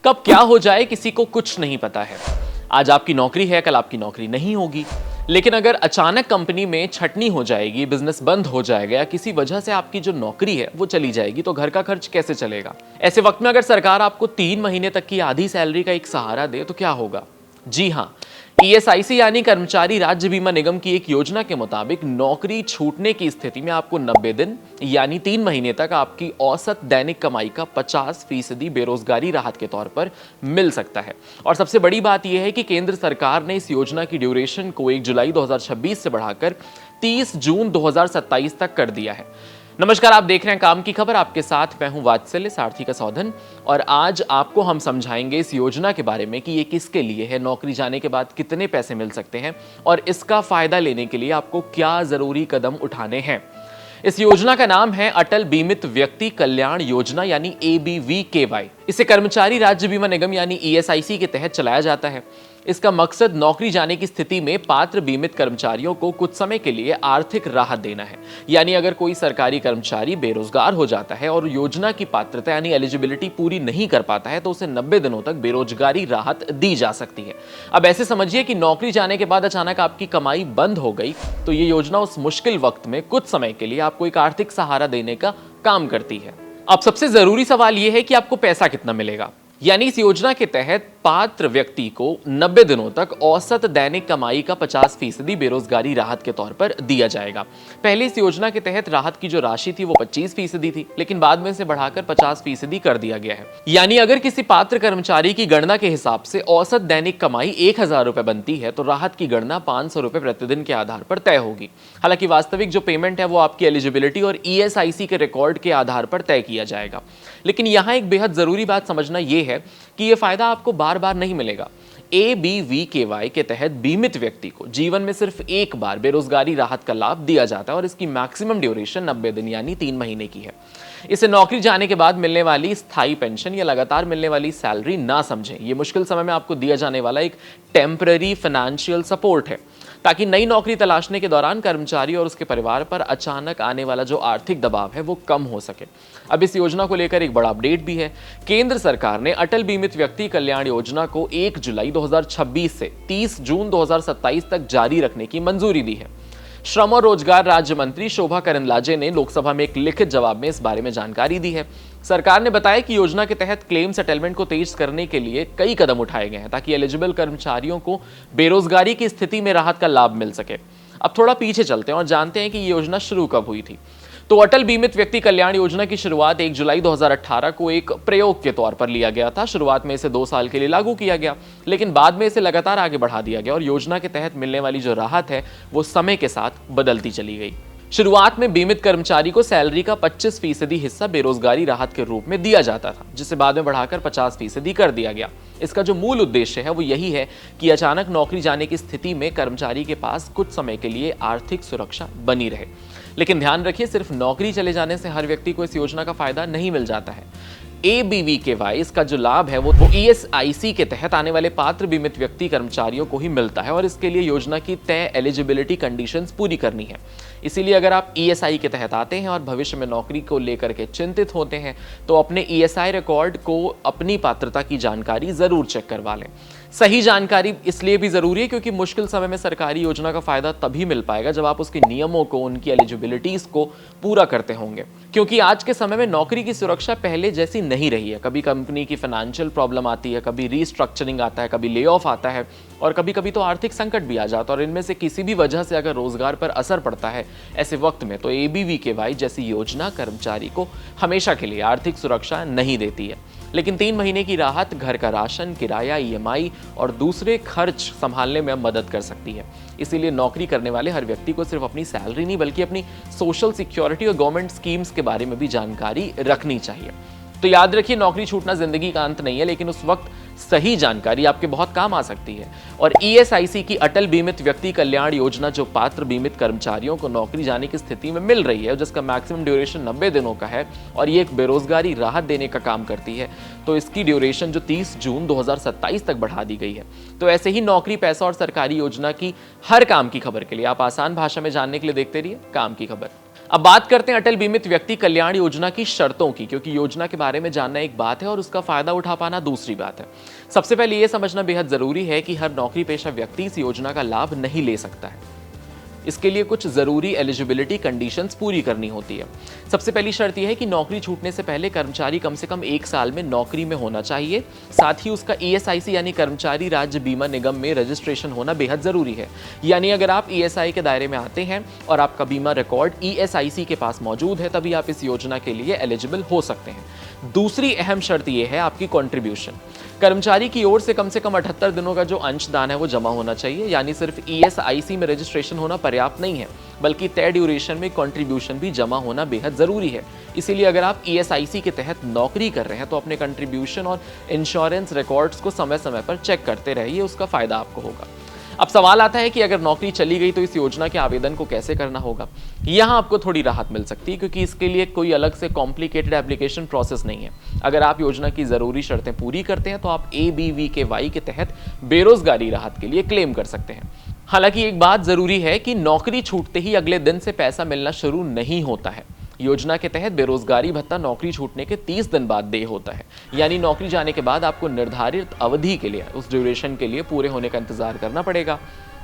कब क्या हो जाए किसी को कुछ नहीं पता है। आज आपकी नौकरी है, कल आपकी नौकरी नहीं होगी। लेकिन अगर अचानक कंपनी में छटनी हो जाएगी, बिजनेस बंद हो जाएगा या किसी वजह से आपकी जो नौकरी है वो चली जाएगी, तो घर का खर्च कैसे चलेगा? ऐसे वक्त में अगर सरकार आपको 3 महीने तक की आधी सैलरी का एक सहारा दे तो क्या होगा? जी हाँ, ईएसआईसी यानी कर्मचारी राज्य बीमा निगम की एक योजना के मुताबिक नौकरी छूटने की स्थिति में आपको 90 दिन यानी 3 महीने तक आपकी औसत दैनिक कमाई का 50% बेरोजगारी राहत के तौर पर मिल सकता है। और सबसे बड़ी बात यह है कि केंद्र सरकार ने इस योजना की ड्यूरेशन को 1 जुलाई 2026 से बढ़ाकर 30 जून 2027 तक कर दिया है। नमस्कार, आप देख रहे हैं काम की खबर। आपके साथ मैं हूं वात्सल्य सारथी का सौधन, और आज आपको हम समझाएंगे इस योजना के बारे में कि ये किसके लिए है, नौकरी जाने के बाद कितने पैसे मिल सकते हैं और इसका फायदा लेने के लिए आपको क्या जरूरी कदम उठाने हैं। इस योजना का नाम है अटल बीमित व्यक्ति कल्याण योजना यानी ABVKY। इसे कर्मचारी राज्य बीमा निगम यानी ESIC के तहत चलाया जाता है। इसका मकसद नौकरी जाने की स्थिति में पात्र बीमित कर्मचारियों को कुछ समय के लिए आर्थिक राहत देना है। यानी अगर कोई सरकारी कर्मचारी बेरोजगार हो जाता है और योजना की पात्रता यानी एलिजिबिलिटी पूरी नहीं कर पाता है तो उसे 90 दिनों तक बेरोजगारी राहत दी जा सकती है। अब ऐसे समझिए कि नौकरी जाने के बाद अचानक आपकी कमाई बंद हो गई तो ये योजना उस मुश्किल वक्त में कुछ समय के लिए आपको एक आर्थिक सहारा देने का काम करती है। अब सबसे जरूरी सवाल यह है कि आपको पैसा कितना मिलेगा। यानी इस योजना के तहत पात्र व्यक्ति को 90 दिनों तक औसत दैनिक कमाई का 50% बेरोजगारी राहत के तौर पर दिया जाएगा। पहले इस योजना के तहत राहत की जो राशि थी वो 25% थी, लेकिन बाद में इसे बढ़ाकर 50% कर दिया गया है। यानी अगर किसी पात्र कर्मचारी की गणना के हिसाब से औसत दैनिक कमाई 1000 रुपए बनती है तो राहत की गणना 500 रुपए प्रतिदिन के आधार पर तय होगी। हालांकि वास्तविक जो पेमेंट है वो आपकी एलिजिबिलिटी और ESIC के रिकॉर्ड के आधार पर तय किया जाएगा। लेकिन यहां एक बेहद जरूरी बात समझना यह है कि यह फायदा आपको बार बार नहीं मिलेगा। ABVKY के तहत बीमित व्यक्ति को जीवन में सिर्फ एक बार बेरोजगारी राहत का लाभ दिया जाता है और इसकी मैक्सिमम ड्यूरेशन 90 दिन यानी 3 महीने की है। इसे नौकरी जाने के बाद मिलने वाली स्थायी पेंशन या लगातार मिलने वाली सैलरी ना समझें। यह मुश्किल समय में आपको दिया जाने वाला एक टेम्पररी फाइनेंशियल सपोर्ट है, ताकि नई नौकरी तलाशने के दौरान कर्मचारी और उसके परिवार पर अचानक आने वाला जो आर्थिक दबाव है वो कम हो सके। अब इस योजना को लेकर एक बड़ा अपडेट भी है। केंद्र सरकार ने अटल बीमित व्यक्ति कल्याण योजना को 1 जुलाई 2026 से 30 जून 2027 तक जारी रखने की मंजूरी दी है। श्रम और रोजगार राज्य मंत्री शोभा करंदलाजे ने लोकसभा में एक लिखित जवाब में इस बारे में जानकारी दी है। सरकार ने बताया कि योजना के तहत क्लेम सेटलमेंट को तेज करने के लिए कई कदम उठाए गए हैं ताकि एलिजिबल कर्मचारियों को बेरोजगारी की स्थिति में राहत का लाभ मिल सके। अब थोड़ा पीछे चलते हैं और जानते हैं कि ये योजना शुरू कब हुई थी। तो अटल बीमित व्यक्ति कल्याण योजना की शुरुआत 1 जुलाई 2018 को एक प्रयोग के तौर पर लिया गया था। शुरुआत में इसे 2 साल के लिए लागू किया गया, लेकिन बाद में इसे लगातार आगे बढ़ा दिया गया और योजना के तहत मिलने वाली जो राहत है वो समय के साथ बदलती चली गई। शुरुआत में बीमित कर्मचारी को सैलरी का 25% हिस्सा बेरोजगारी राहत के रूप में दिया जाता था, जिसे बाद में बढ़ाकर 50% कर दिया गया। इसका जो मूल उद्देश्य है वो यही है कि अचानक नौकरी जाने की स्थिति में कर्मचारी के पास कुछ समय के लिए आर्थिक सुरक्षा बनी रहे। लेकिन ध्यान रखिए, सिर्फ नौकरी चले जाने से हर व्यक्ति को इस योजना का फायदा नहीं मिल जाता है। ABVKY इसका जो लाभ है वो ESIC के तहत आने वाले पात्र बीमित व्यक्ति कर्मचारियों को ही मिलता है और इसके लिए योजना की तय एलिजिबिलिटी कंडीशंस पूरी करनी है। इसीलिए अगर आप ESI के तहत आते हैं और भविष्य में नौकरी को लेकर के चिंतित होते हैं तो अपने ESI रिकॉर्ड को अपनी पात्रता की जानकारी जरूर चेक करवा लें। सही जानकारी इसलिए भी जरूरी है क्योंकि मुश्किल समय में सरकारी योजना का फायदा तभी मिल पाएगा जब आप उसके नियमों को, उनकी एलिजिबिलिटीज को पूरा करते होंगे। क्योंकि आज के समय में नौकरी की सुरक्षा पहले जैसी नहीं रही है। कभी कंपनी की फाइनेंशियल प्रॉब्लम आती है, कभी रीस्ट्रक्चरिंग आता है, कभी ले ऑफ आता है और कभी कभी तो आर्थिक संकट भी आ जाता है। और इनमें से किसी भी वजह से अगर रोजगार पर असर पड़ता है ऐसे वक्त में तो ABVKY जैसी योजना कर्मचारी को हमेशा के लिए आर्थिक सुरक्षा नहीं देती है। लेकिन 3 महीने की राहत घर का राशन, किराया, EMI और दूसरे खर्च संभालने में मदद कर सकती है। इसीलिए नौकरी करने वाले हर व्यक्ति को सिर्फ अपनी सैलरी नहीं बल्कि अपनी सोशल सिक्योरिटी और गवर्नमेंट स्कीम्स के बारे में भी जानकारी रखनी चाहिए। तो याद रखिए, नौकरी छूटना जिंदगी का अंत नहीं है, लेकिन उस वक्त सही जानकारी आपके बहुत काम आ सकती है। और ESIC की अटल बीमित व्यक्ति कल्याण योजना जो पात्र बीमित कर्मचारियों को नौकरी जाने की स्थिति में मिल रही है, जिसका मैक्सिमम ड्यूरेशन 90 दिनों का है और ये एक बेरोजगारी राहत देने का काम करती है, तो इसकी ड्यूरेशन जो 30 जून 2027 तक बढ़ा दी गई है। तो ऐसे ही नौकरी, पैसा और सरकारी योजना की हर काम की खबर के लिए आप आसान भाषा में जानने के लिए देखते रहिए काम की खबर। अब बात करते हैं अटल बीमित व्यक्ति कल्याण योजना की शर्तों की, क्योंकि योजना के बारे में जानना एक बात है और उसका फायदा उठा पाना दूसरी बात है। सबसे पहले यह समझना बेहद जरूरी है कि हर नौकरी पेशा व्यक्ति इस योजना का लाभ नहीं ले सकता है। इसके लिए कुछ जरूरी एलिजिबिलिटी कंडीशंस पूरी करनी होती है। सबसे पहली शर्त यह है कि नौकरी छूटने से पहले कर्मचारी कम से कम 1 साल में नौकरी में होना चाहिए। साथ ही उसका ESIC यानी कर्मचारी राज्य बीमा निगम में रजिस्ट्रेशन होना बेहद जरूरी है। यानी अगर आप ESI के दायरे में आते हैं और आपका बीमा रिकॉर्ड ESIC के पास मौजूद है, तभी आप इस योजना के लिए एलिजिबल हो सकते हैं। दूसरी अहम शर्त यह है आपकी कॉन्ट्रीब्यूशन। कर्मचारी की ओर से कम 78 दिनों का जो अंशदान है वो जमा होना चाहिए। यानी सिर्फ ESIC में रजिस्ट्रेशन होना पर्याप्त नहीं है, बल्कि तय ड्यूरेशन में कंट्रीब्यूशन भी जमा होना बेहद जरूरी है। इसीलिए अगर आप ESIC के तहत नौकरी कर रहे हैं तो अपने कंट्रीब्यूशन और इंश्योरेंस रिकॉर्ड्स को समय समय पर चेक करते रहिए, उसका फायदा आपको होगा। अब सवाल आता है कि अगर नौकरी चली गई तो इस योजना के आवेदन को कैसे करना होगा। यहाँ आपको थोड़ी राहत मिल सकती है, क्योंकि इसके लिए कोई अलग से कॉम्प्लिकेटेड एप्लीकेशन प्रोसेस नहीं है। अगर आप योजना की जरूरी शर्तें पूरी करते हैं तो आप ABVKY के तहत बेरोजगारी राहत के लिए क्लेम कर सकते हैं। हालांकि एक बात जरूरी है कि नौकरी छूटते ही अगले दिन से पैसा मिलना शुरू नहीं होता है। योजना के तहत बेरोजगारी भत्ता नौकरी छूटने के 30 दिन बाद दे होता है। यानी नौकरी जाने के बाद आपको निर्धारित अवधि के लिए, उस ड्यूरेशन के लिए पूरे होने का इंतजार करना पड़ेगा।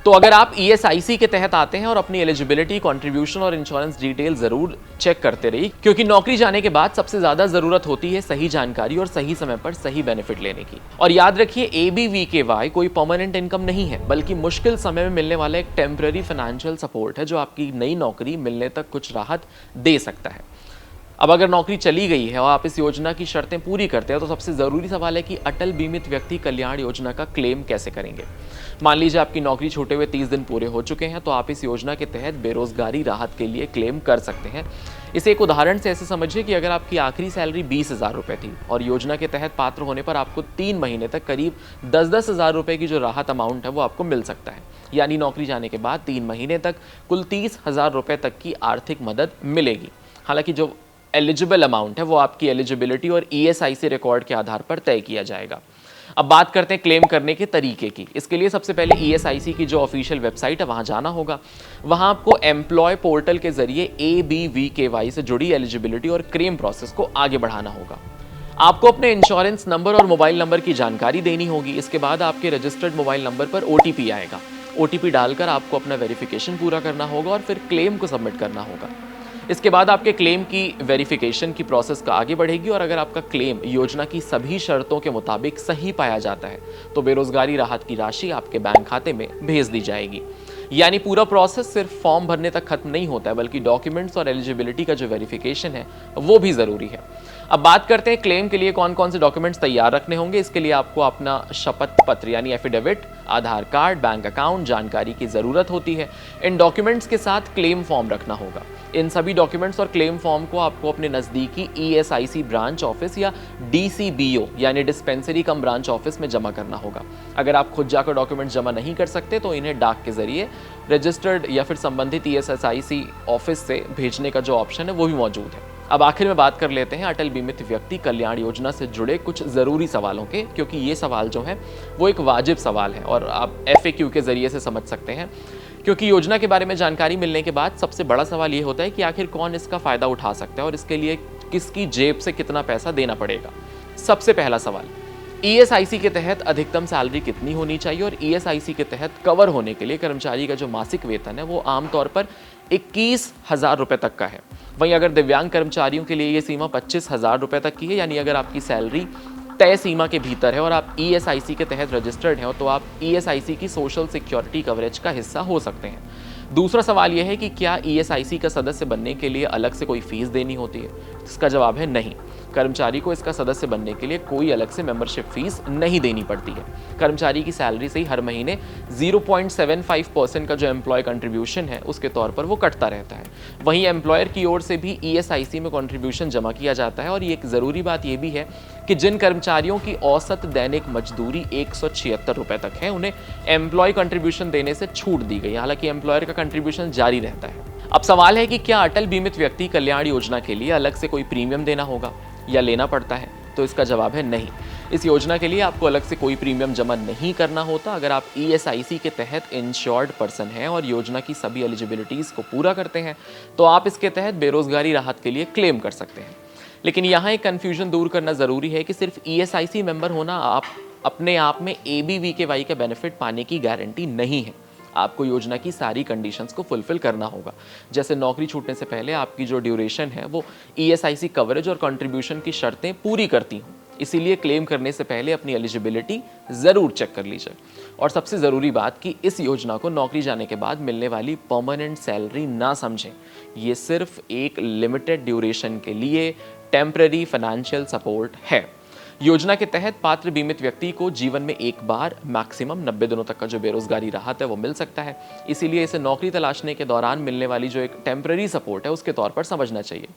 तो अगर आप ESIC के तहत आते हैं और अपनी एलिजिबिलिटी, कंट्रीब्यूशन और इंश्योरेंस डिटेल जरूर चेक करते रहिए, क्योंकि नौकरी जाने के बाद सबसे ज्यादा जरूरत होती है सही जानकारी और सही समय पर सही बेनिफिट लेने की। और याद रखिए, ABVKY कोई परमानेंट इनकम नहीं है, बल्कि मुश्किल समय में मिलने वाला एक टेम्पररी फाइनेंशियल सपोर्ट है, जो आपकी नई नौकरी मिलने तक कुछ राहत दे सकता है। अब अगर नौकरी चली गई है और आप इस योजना की शर्तें पूरी करते हैं, तो सबसे जरूरी सवाल है कि अटल बीमित व्यक्ति कल्याण योजना का क्लेम कैसे करेंगे। मान लीजिए आपकी नौकरी छूटे हुए 30 दिन पूरे हो चुके हैं, तो आप इस योजना के तहत बेरोजगारी राहत के लिए क्लेम कर सकते हैं। इसे एक उदाहरण से ऐसे समझिए कि अगर आपकी आखिरी सैलरी 20,000 रुपये थी और योजना के तहत पात्र होने पर आपको 3 महीने तक करीब 10-10 हज़ार रुपये की जो राहत अमाउंट है वो आपको मिल सकता है। यानी नौकरी जाने के बाद 3 महीने तक कुल 30,000 रुपये तक की आर्थिक मदद मिलेगी। हालांकि जो एलिजिबल अमाउंट है वो आपकी एलिजिबिलिटी और ESIC रिकॉर्ड के आधार पर तय किया जाएगा। अब बात करते हैं क्लेम करने के तरीके की। इसके लिए सबसे पहले ESIC की जो ऑफिशियल वेबसाइट है वहां जाना होगा। वहां आपको एम्प्लॉय पोर्टल के जरिए ABVKY से जुड़ी एलिजिबिलिटी और क्लेम प्रोसेस को आगे बढ़ाना होगा। आपको अपने इंश्योरेंस नंबर और मोबाइल नंबर की जानकारी देनी होगी। इसके बाद आपके रजिस्टर्ड मोबाइल नंबर पर OTP आएगा। OTP डालकर आपको अपना वेरिफिकेशन पूरा करना होगा और फिर क्लेम को सबमिट करना होगा। इसके बाद आपके क्लेम की वेरिफिकेशन की प्रोसेस का आगे बढ़ेगी और अगर आपका क्लेम योजना की सभी शर्तों के मुताबिक सही पाया जाता है तो बेरोजगारी राहत की राशि आपके बैंक खाते में भेज दी जाएगी। यानी पूरा प्रोसेस सिर्फ फॉर्म भरने तक खत्म नहीं होता है, बल्कि डॉक्यूमेंट्स और एलिजिबिलिटी का जो वेरिफिकेशन है वो भी ज़रूरी है। अब बात करते हैं क्लेम के लिए कौन कौन से डॉक्यूमेंट्स तैयार रखने होंगे। इसके लिए आपको अपना शपथ पत्र यानी एफिडेविट, आधार कार्ड, बैंक अकाउंट जानकारी की ज़रूरत होती है। इन डॉक्यूमेंट्स के साथ क्लेम फॉर्म रखना होगा। इन सभी डॉक्यूमेंट्स और क्लेम फॉर्म को आपको अपने नज़दीकी ESIC ब्रांच ऑफिस या DCBO यानी डिस्पेंसरी कम ब्रांच ऑफिस में जमा करना होगा। अगर आप खुद जाकर डॉक्यूमेंट्स जमा नहीं कर सकते तो इन्हें डाक के जरिए रजिस्टर्ड या फिर संबंधित ESIC ऑफिस से भेजने का जो ऑप्शन है वो भी मौजूद है। अब आखिर में बात कर लेते हैं अटल बीमित व्यक्ति कल्याण योजना से जुड़े कुछ ज़रूरी सवालों के, क्योंकि ये सवाल जो है वो एक वाजिब सवाल है और आप FAQ के ज़रिए से समझ सकते हैं। क्योंकि योजना के बारे में जानकारी मिलने के बाद सबसे बड़ा सवाल ये होता है कि आखिर कौन इसका फ़ायदा उठा सकता है और इसके लिए किसकी जेब से कितना पैसा देना पड़ेगा। सबसे पहला सवाल, ESIC के तहत अधिकतम सैलरी कितनी होनी चाहिए और ESIC के तहत कवर होने के लिए कर्मचारी का जो मासिक वेतन है वो आमतौर पर 21,000 रुपये तक का है। वहीं अगर दिव्यांग कर्मचारियों के लिए ये सीमा 25,000 रुपये तक की है, यानी अगर आपकी सैलरी तय सीमा के भीतर है और आप ESIC के तहत रजिस्टर्ड हैं तो आप ESIC की सोशल सिक्योरिटी कवरेज का हिस्सा हो सकते हैं। दूसरा सवाल यह है कि क्या ESIC का सदस्य बनने के लिए अलग से कोई फीस देनी होती है। इसका जवाब है नहीं। कर्मचारी को इसका सदस्य बनने के लिए कोई अलग से मेंबरशिप फीस नहीं देनी पड़ती है। कर्मचारी की सैलरी से ही हर महीने 0.75% का जो एम्प्लॉय कंट्रीब्यूशन है उसके तौर पर वो कटता रहता है। वहीं एम्प्लॉयर की ओर से भी ESIC में कंट्रीब्यूशन जमा किया जाता है। और ये एक ज़रूरी बात ये भी है कि जिन कर्मचारियों की औसत दैनिक मजदूरी 176 रुपये तक है उन्हें एम्प्लॉय कंट्रीब्यूशन देने से छूट दी गई। हालांकि एम्प्लॉयर का कंट्रीब्यूशन जारी रहता है। अब सवाल है कि क्या अटल बीमित व्यक्ति कल्याण योजना के लिए अलग से कोई प्रीमियम देना होगा या लेना पड़ता है। तो इसका जवाब है नहीं। इस योजना के लिए आपको अलग से कोई प्रीमियम जमा नहीं करना होता। अगर आप ESIC के तहत इंश्योर्ड पर्सन हैं और योजना की सभी एलिजिबिलिटीज़ को पूरा करते हैं तो आप इसके तहत बेरोजगारी राहत के लिए क्लेम कर सकते हैं। लेकिन यहाँ एक कन्फ्यूजन दूर करना ज़रूरी है कि सिर्फ ESIC मेंबर होना आप अपने आप में ABVKY के बेनिफिट पाने की गारंटी नहीं है। आपको योजना की सारी कंडीशंस को फुलफिल करना होगा। जैसे नौकरी छूटने से पहले आपकी जो ड्यूरेशन है वो ESIC कवरेज और कंट्रीब्यूशन की शर्तें पूरी करती हों। इसीलिए क्लेम करने से पहले अपनी एलिजिबिलिटी ज़रूर चेक कर लीजिए। और सबसे ज़रूरी बात कि इस योजना को नौकरी जाने के बाद मिलने वाली परमानेंट सैलरी ना समझें। ये सिर्फ एक लिमिटेड ड्यूरेशन के लिए टेम्पररी फाइनेंशियल सपोर्ट है। योजना के तहत पात्र बीमित व्यक्ति को जीवन में एक बार मैक्सिमम 90 दिनों तक का जो बेरोजगारी राहत है वो मिल सकता है। इसीलिए इसे नौकरी तलाशने के दौरान मिलने वाली जो एक टेम्पररी सपोर्ट है उसके तौर पर समझना चाहिए।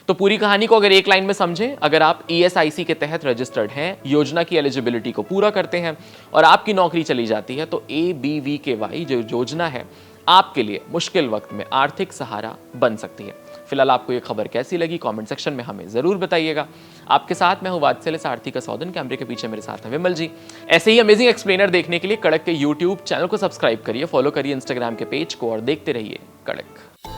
तो पूरी कहानी को अगर एक लाइन में समझें, अगर आप ESIC के तहत रजिस्टर्ड हैं, योजना की एलिजिबिलिटी को पूरा करते हैं और आपकी नौकरी चली जाती है तो ABVKY जो योजना है आपके लिए मुश्किल वक्त में आर्थिक सहारा बन सकती है। फिलहाल आपको ये खबर कैसी लगी कमेंट सेक्शन में हमें जरूर बताइएगा। आपके साथ मैं हूं वात्सल्य सारथी का सौदन, कैमरे के पीछे मेरे साथ हैं विमल जी। ऐसे ही अमेजिंग एक्सप्लेनर देखने के लिए कड़क के YouTube चैनल को सब्सक्राइब करिए, फॉलो करिए इंस्टाग्राम के पेज को और देखते रहिए कड़क।